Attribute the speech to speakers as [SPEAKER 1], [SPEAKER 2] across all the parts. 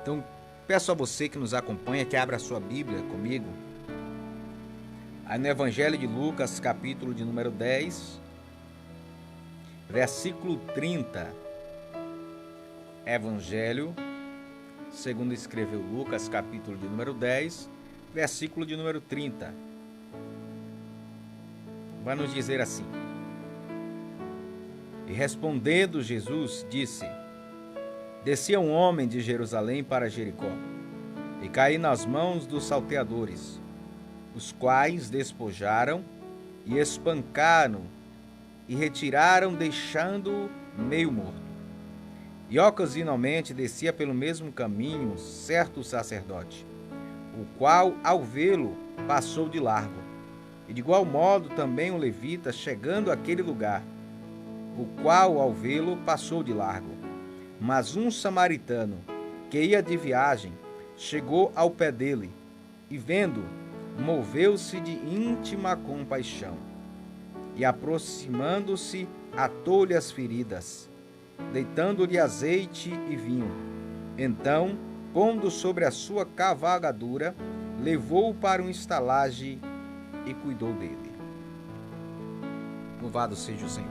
[SPEAKER 1] Então, peço a você que nos acompanha que abra a sua Bíblia comigo. Aí no Evangelho de Lucas, capítulo de número 10, versículo 30. Evangelho, segundo escreveu Lucas, capítulo de número 10, versículo de número 30. Vai nos dizer assim: E respondendo Jesus, disse: Descia um homem de Jerusalém para Jericó, e caiu nas mãos dos salteadores, os quais despojaram e espancaram e retiraram, deixando-o meio morto. E ocasionalmente descia pelo mesmo caminho certo sacerdote, o qual, ao vê-lo, passou de largo. E de igual modo também um levita, chegando àquele lugar, o qual, ao vê-lo, passou de largo. Mas um samaritano, que ia de viagem, chegou ao pé dele, e vendo, moveu-se de íntima compaixão, e aproximando-se, atou-lhe as feridas, deitando-lhe azeite e vinho. Então, pondo sobre a sua cavalgadura, levou-o para uma estalagem e cuidou dele. Louvado seja o Senhor.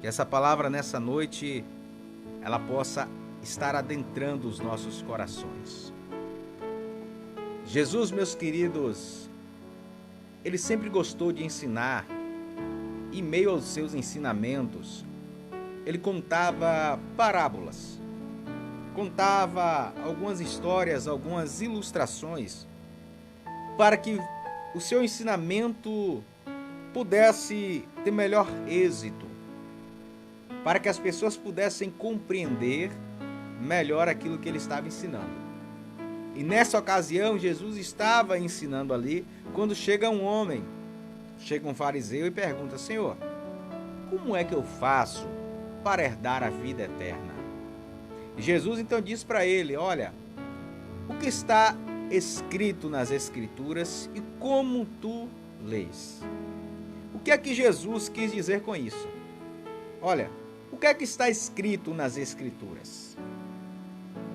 [SPEAKER 1] Que essa palavra nessa noite ela possa estar adentrando os nossos corações. Jesus, meus queridos, ele sempre gostou de ensinar. Em meio aos seus ensinamentos, ele contava parábolas, contava algumas histórias, algumas ilustrações, para que o seu ensinamento pudesse ter melhor êxito, para que as pessoas pudessem compreender melhor aquilo que ele estava ensinando. E nessa ocasião, Jesus estava ensinando ali, quando chega um homem, chega um fariseu e pergunta: Senhor, como é que eu faço para herdar a vida eterna? E Jesus então diz para ele: olha, o que está escrito nas Escrituras e como tu lês. O que é que Jesus quis dizer com isso? Olha, o que é que está escrito nas Escrituras?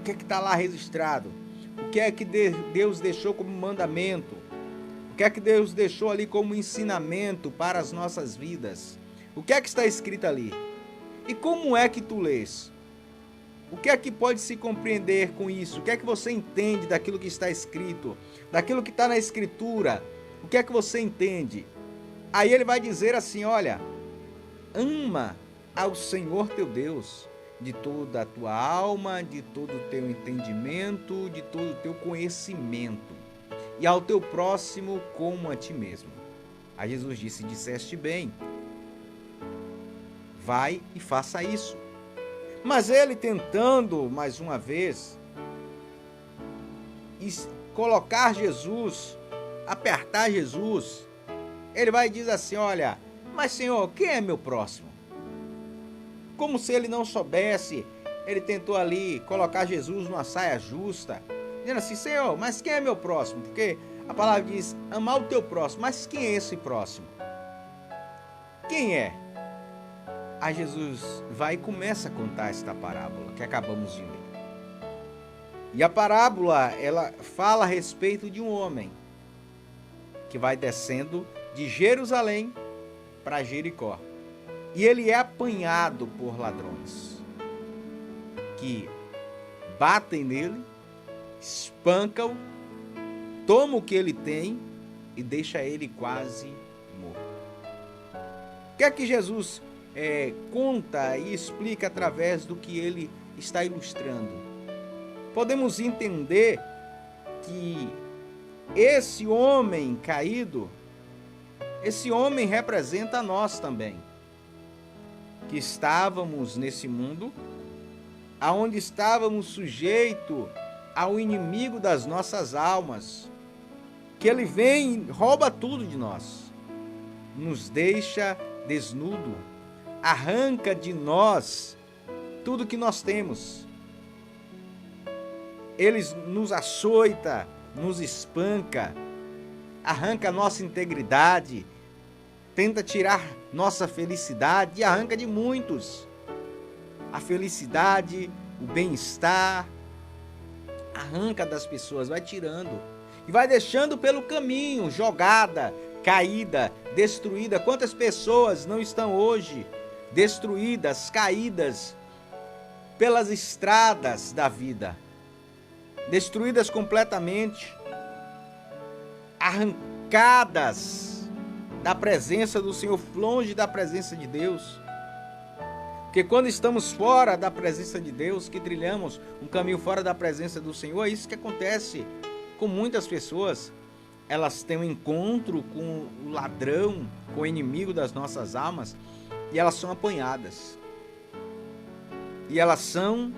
[SPEAKER 1] O que é que está lá registrado? O que é que Deus deixou como mandamento? O que é que Deus deixou ali como ensinamento para as nossas vidas? O que é que está escrito ali? E como é que tu lês? O que é que pode se compreender com isso? O que é que você entende daquilo que está escrito? Daquilo que está na Escritura? O que é que você entende? Aí ele vai dizer assim: olha, ama ao Senhor teu Deus de toda a tua alma, de todo o teu entendimento, de todo o teu conhecimento, e ao teu próximo como a ti mesmo. Aí Jesus disse: disseste bem, vai e faça isso. Mas ele, tentando mais uma vez colocar Jesus, apertar Jesus, ele vai e diz assim: olha, mas Senhor, quem é meu próximo? Como se ele não soubesse. Ele tentou ali colocar Jesus numa saia justa, dizendo assim: Senhor, mas quem é meu próximo? Porque a palavra diz amar o teu próximo. Mas quem é esse próximo? Quem é? Aí Jesus vai e começa a contar esta parábola que acabamos de ler. E a parábola, ela fala a respeito de um homem que vai descendo de Jerusalém para Jericó. E ele é apanhado por ladrões que batem nele, espancam, tomam o que ele tem e deixa ele quase morto. O que é que Jesus conta e explica através do que ele está ilustrando? Podemos entender que esse homem caído, esse homem representa a nós também, que estávamos nesse mundo, aonde estávamos sujeitos ao inimigo das nossas almas, que ele vem e rouba tudo de nós, nos deixa desnudo, arranca de nós tudo que nós temos. Ele nos açoita, nos espanca, arranca a nossa integridade, tenta tirar nossa felicidade e arranca de muitos a felicidade, o bem-estar, arranca das pessoas, vai tirando e vai deixando pelo caminho, jogada, caída, destruída. Quantas pessoas não estão hoje destruídas, caídas pelas estradas da vida, destruídas completamente, arrancadas da presença do Senhor, longe da presença de Deus. Porque quando estamos fora da presença de Deus, que trilhamos um caminho fora da presença do Senhor, é isso que acontece com muitas pessoas. Elas têm um encontro com o ladrão, com o inimigo das nossas almas, e elas são apanhadas. E elas são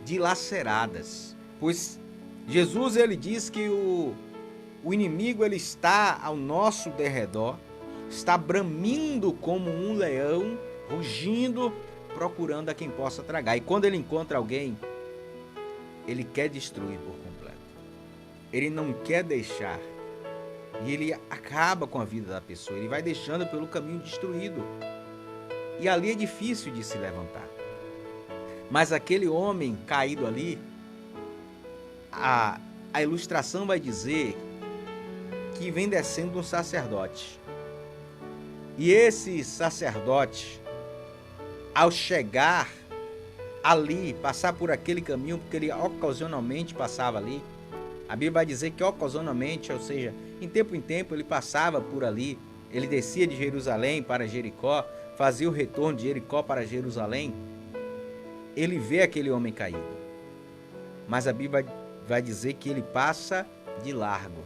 [SPEAKER 1] dilaceradas. Pois Jesus, ele diz que o inimigo, ele está ao nosso derredor, está bramindo como um leão, rugindo, procurando a quem possa tragar. E quando ele encontra alguém, ele quer destruir por completo. Ele não quer deixar. E ele acaba com a vida da pessoa. Ele vai deixando pelo caminho destruído. E ali é difícil de se levantar. Mas aquele homem caído ali, a ilustração vai dizer que vem descendo um sacerdote. E esse sacerdote, ao chegar ali, passar por aquele caminho, porque ele ocasionalmente passava ali, a Bíblia vai dizer que ocasionalmente, ou seja, em tempo ele passava por ali, ele descia de Jerusalém para Jericó, fazia o retorno de Jericó para Jerusalém, ele vê aquele homem caído. Mas a Bíblia vai dizer que ele passa de largo,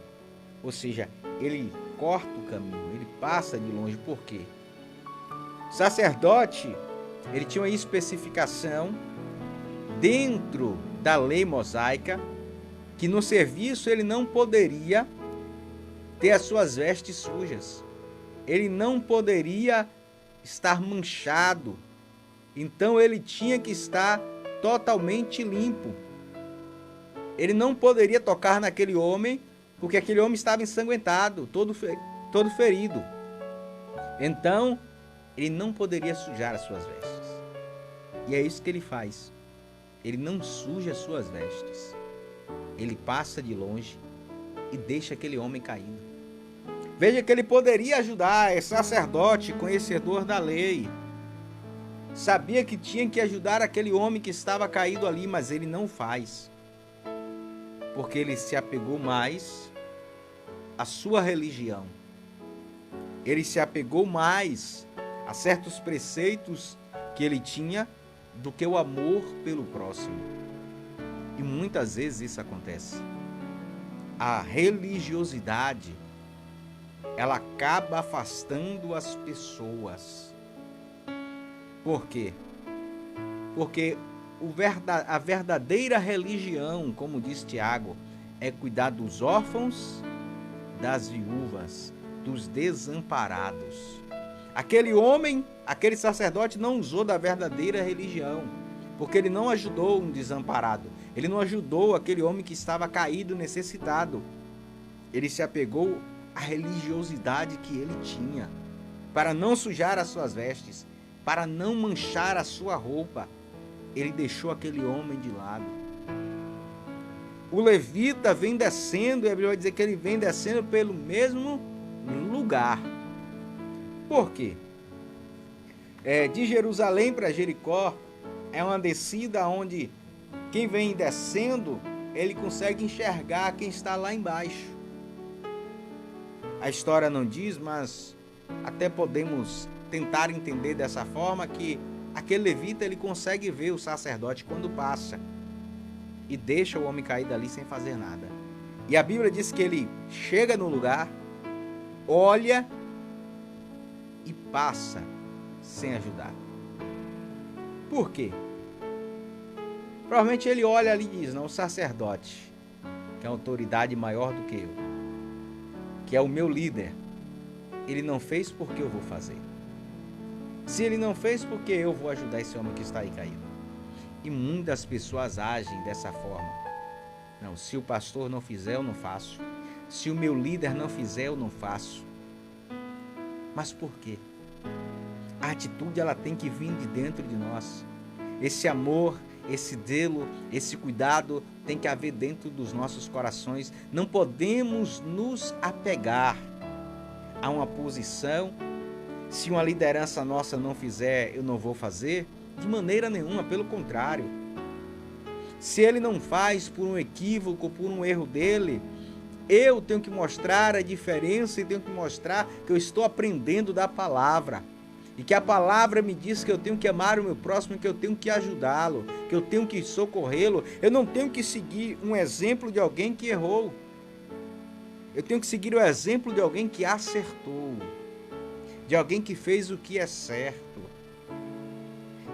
[SPEAKER 1] ou seja, ele corta o caminho, ele passa de longe. Por quê? O sacerdote, ele tinha uma especificação dentro da lei mosaica, que no serviço ele não poderia ter as suas vestes sujas, ele não poderia estar manchado, então ele tinha que estar totalmente limpo. Ele não poderia tocar naquele homem, porque aquele homem estava ensanguentado, todo ferido. Então, ele não poderia sujar as suas vestes. E é isso que ele faz. Ele não suja as suas vestes. Ele passa de longe e deixa aquele homem caído. Veja que ele poderia ajudar, é sacerdote, conhecedor da lei. Sabia que tinha que ajudar aquele homem que estava caído ali, mas ele não faz. Porque ele se apegou mais à sua religião. Ele se apegou mais a certos preceitos que ele tinha do que o amor pelo próximo. E muitas vezes isso acontece. A religiosidade, ela acaba afastando as pessoas. Por quê? Porque a verdadeira religião, como diz Tiago, é cuidar dos órfãos, das viúvas, dos desamparados. Aquele homem, aquele sacerdote não usou da verdadeira religião, porque ele não ajudou um desamparado, ele não ajudou aquele homem que estava caído, necessitado. Ele se apegou à religiosidade que ele tinha, para não sujar as suas vestes, para não manchar a sua roupa. Ele deixou aquele homem de lado. O levita vem descendo, e a Bíblia vai dizer que ele vem descendo pelo mesmo lugar. Por quê? De Jerusalém para Jericó é uma descida onde quem vem descendo, ele consegue enxergar quem está lá embaixo. A história não diz, mas até podemos tentar entender dessa forma, que aquele levita, ele consegue ver o sacerdote quando passa e deixa o homem cair dali sem fazer nada. E a Bíblia diz que ele chega no lugar, olha e passa sem ajudar. Por quê? Provavelmente ele olha ali e diz: não, o sacerdote, que é uma autoridade maior do que eu, que é o meu líder, ele não fez porque eu vou fazer. Se ele não fez, porque eu vou ajudar esse homem que está aí caído. E muitas pessoas agem dessa forma. Não, se o pastor não fizer, eu não faço. Se o meu líder não fizer, eu não faço. Mas por quê? A atitude, ela tem que vir de dentro de nós. Esse amor, esse zelo, esse cuidado tem que haver dentro dos nossos corações. Não podemos nos apegar a uma posição. Se uma liderança nossa não fizer, eu não vou fazer. De maneira nenhuma, pelo contrário. Se ele não faz por um equívoco, por um erro dele, eu tenho que mostrar a diferença e tenho que mostrar que eu estou aprendendo da palavra. E que a palavra me diz que eu tenho que amar o meu próximo, que eu tenho que ajudá-lo, que eu tenho que socorrê-lo. Eu não tenho que seguir um exemplo de alguém que errou. Eu tenho que seguir o exemplo de alguém que acertou, de alguém que fez o que é certo.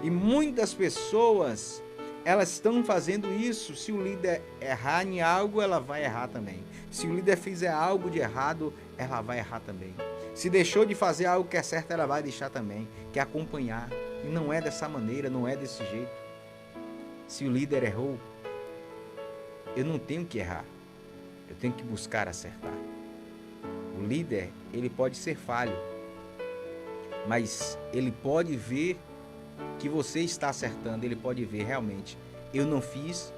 [SPEAKER 1] E muitas pessoas, elas estão fazendo isso. Se o líder errar em algo, ela vai errar também. Se o líder fizer algo de errado, ela vai errar também. Se deixou de fazer algo que é certo, ela vai deixar também. Quer acompanhar. E não é dessa maneira, não é desse jeito. Se o líder errou, eu não tenho que errar. Eu tenho que buscar acertar. O líder, ele pode ser falho, mas ele pode ver que você está acertando. Ele pode ver realmente, eu não fiz,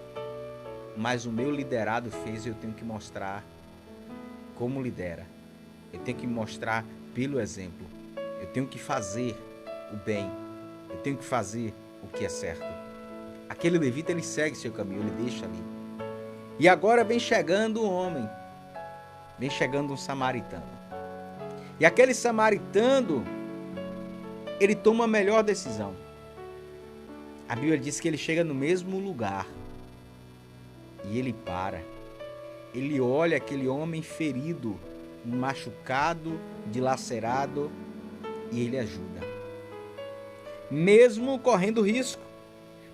[SPEAKER 1] mas o meu liderado fez. Eu tenho que mostrar como lidera. Eu tenho que mostrar pelo exemplo. Eu tenho que fazer o bem. Eu tenho que fazer o que é certo. Aquele levita, ele segue seu caminho, ele deixa ali. E agora vem chegando um homem. Vem chegando um samaritano. E aquele samaritano, ele toma a melhor decisão. A Bíblia diz que ele chega no mesmo lugar. E ele para. Ele olha aquele homem ferido, machucado, dilacerado, e ele ajuda. Mesmo correndo risco,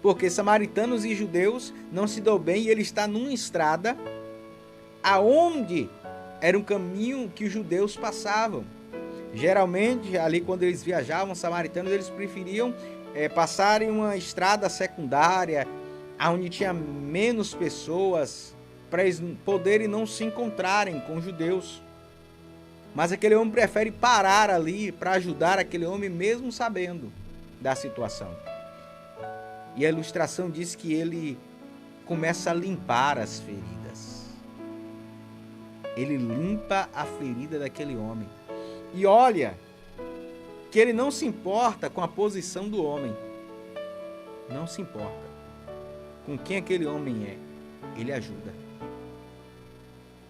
[SPEAKER 1] porque samaritanos e judeus não se dão bem, e ele está numa estrada aonde era um caminho que os judeus passavam. Geralmente, ali quando eles viajavam, os samaritanos, eles preferiam passar em uma estrada secundária, onde tinha menos pessoas, para eles poderem não se encontrarem com os judeus. Mas aquele homem prefere parar ali para ajudar aquele homem, mesmo sabendo da situação. E a ilustração diz que ele começa a limpar as feridas. Ele limpa a ferida daquele homem. E olha que ele não se importa com a posição do homem. Não se importa com quem aquele homem é. Ele ajuda.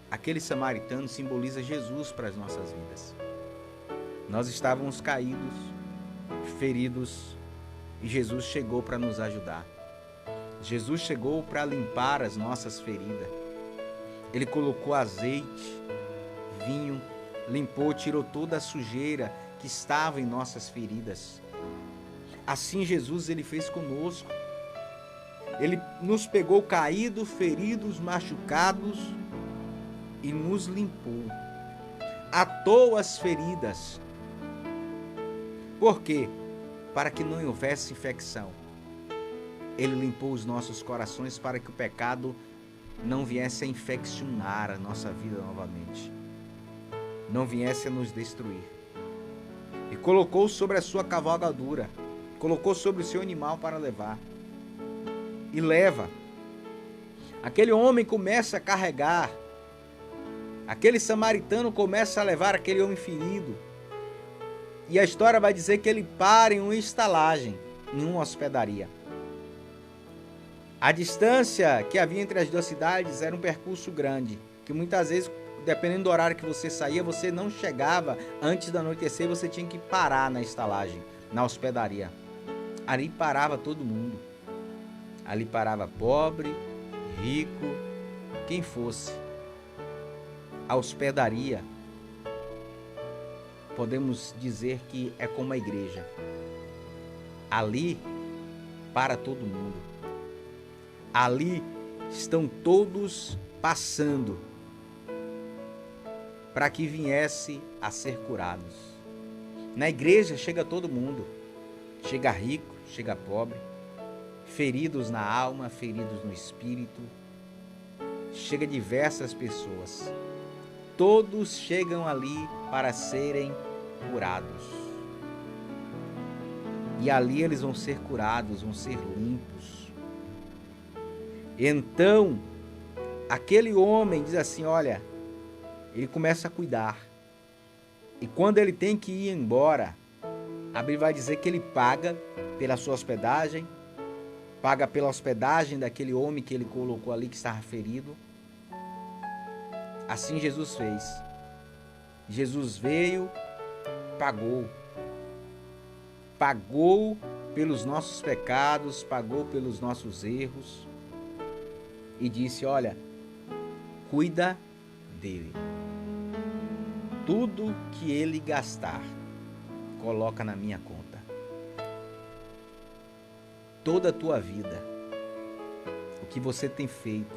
[SPEAKER 1] Aquele samaritano simboliza Jesus para as nossas vidas. Nós estávamos caídos, feridos, e Jesus chegou para nos ajudar. Jesus chegou para limpar as nossas feridas. Ele colocou azeite, vinho, limpou, tirou toda a sujeira que estava em nossas feridas. Assim Jesus, ele fez conosco. Ele nos pegou caídos, feridos, machucados e nos limpou. Atou as feridas. Por quê? Para que não houvesse infecção. Ele limpou os nossos corações para que o pecado não viesse a infeccionar a nossa vida novamente. Não viesse a nos destruir. E colocou sobre a sua cavalgadura. Colocou sobre o seu animal para levar. E leva. Aquele homem começa a carregar. Aquele samaritano começa a levar aquele homem ferido. E a história vai dizer que ele para em uma estalagem, em uma hospedaria. A distância que havia entre as duas cidades era um percurso grande, que muitas vezes, dependendo do horário que você saía, você não chegava antes do anoitecer, você tinha que parar na estalagem, na hospedaria. Ali parava todo mundo. Ali parava pobre, rico, quem fosse. A hospedaria, podemos dizer que é como a igreja. Ali para todo mundo. Ali estão todos passando para que viesse a ser curados. Na igreja chega todo mundo. Chega rico, chega pobre, feridos na alma, feridos no espírito. Chega diversas pessoas. Todos chegam ali para serem curados. E ali eles vão ser curados, vão ser limpos. Então, aquele homem diz assim, olha, ele começa a cuidar. E quando ele tem que ir embora, a Bíblia vai dizer que ele paga pela sua hospedagem, paga pela hospedagem daquele homem que ele colocou ali que estava ferido. Assim Jesus fez. Jesus veio, pagou. Pagou pelos nossos pecados, pagou pelos nossos erros. E disse, olha, cuida dele. Tudo que ele gastar, coloca na minha conta. Toda a tua vida, o que você tem feito,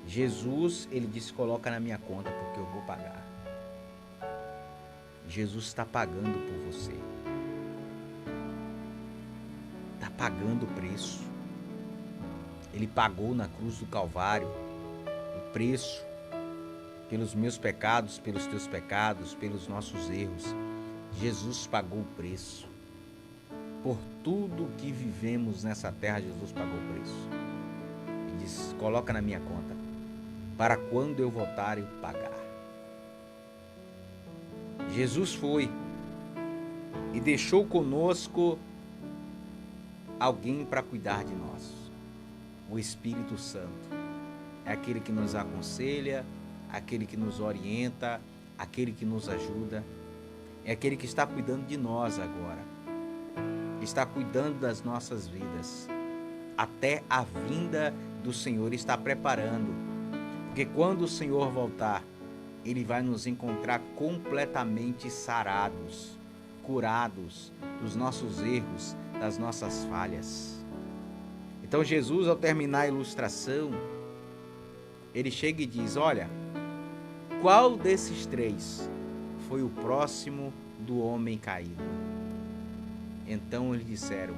[SPEAKER 1] Jesus, ele disse, coloca na minha conta porque eu vou pagar. Jesus está pagando por você. Está pagando o preço. Ele pagou na cruz do Calvário o preço pelos meus pecados, pelos teus pecados, pelos nossos erros. Jesus pagou o preço. Por tudo que vivemos nessa terra, Jesus pagou o preço. E diz, coloca na minha conta, para quando eu voltar eu pagar. Jesus foi e deixou conosco alguém para cuidar de nós. O Espírito Santo. É aquele que nos aconselha, aquele que nos orienta, aquele que nos ajuda. É aquele que está cuidando de nós agora. Está cuidando das nossas vidas. Até a vinda do Senhor está preparando. Porque quando o Senhor voltar, Ele vai nos encontrar completamente sarados, curados dos nossos erros, das nossas falhas. Então Jesus, ao terminar a ilustração, Ele chega e diz, olha, qual desses três foi o próximo do homem caído? Então eles disseram,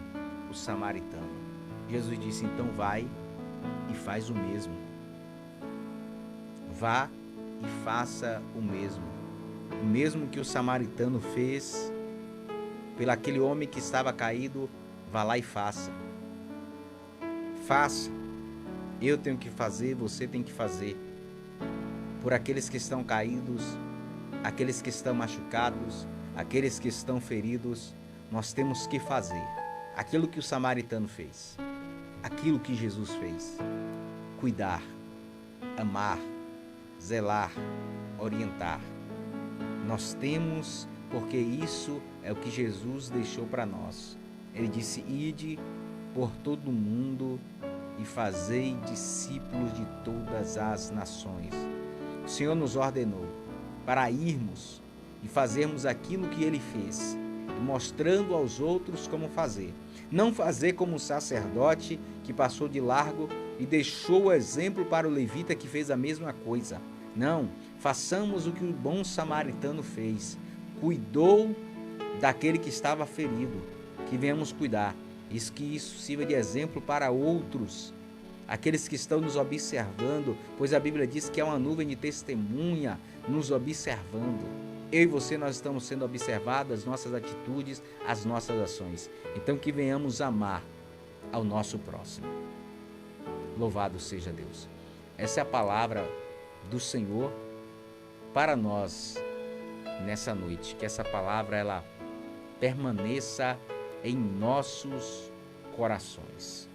[SPEAKER 1] o samaritano. Jesus disse, então vai e faz o mesmo. Vá e faça o mesmo. O mesmo que o samaritano fez pelaquele homem que estava caído, vá lá e faça. Faça. Eu tenho que fazer, você tem que fazer. Por aqueles que estão caídos, aqueles que estão machucados, aqueles que estão feridos, nós temos que fazer aquilo que o samaritano fez, aquilo que Jesus fez. Cuidar, amar, zelar, orientar. Nós temos, porque isso é o que Jesus deixou para nós. Ele disse, ide por todo o mundo e fazei discípulos de todas as nações. O Senhor nos ordenou para irmos e fazermos aquilo que Ele fez, mostrando aos outros como fazer. Não fazer como um sacerdote que passou de largo e deixou o exemplo para o levita que fez a mesma coisa. Não, façamos o que o bom samaritano fez. Cuidou daquele que estava ferido, que venhamos cuidar. Que isso sirva de exemplo para outros, aqueles que estão nos observando, pois a Bíblia diz que é uma nuvem de testemunha nos observando. Eu e você, nós estamos sendo observados, as nossas atitudes, as nossas ações. Então que venhamos amar ao nosso próximo. Louvado seja Deus. Essa é a palavra do Senhor para nós nessa noite. Que essa palavra ela permaneça em nossos corações.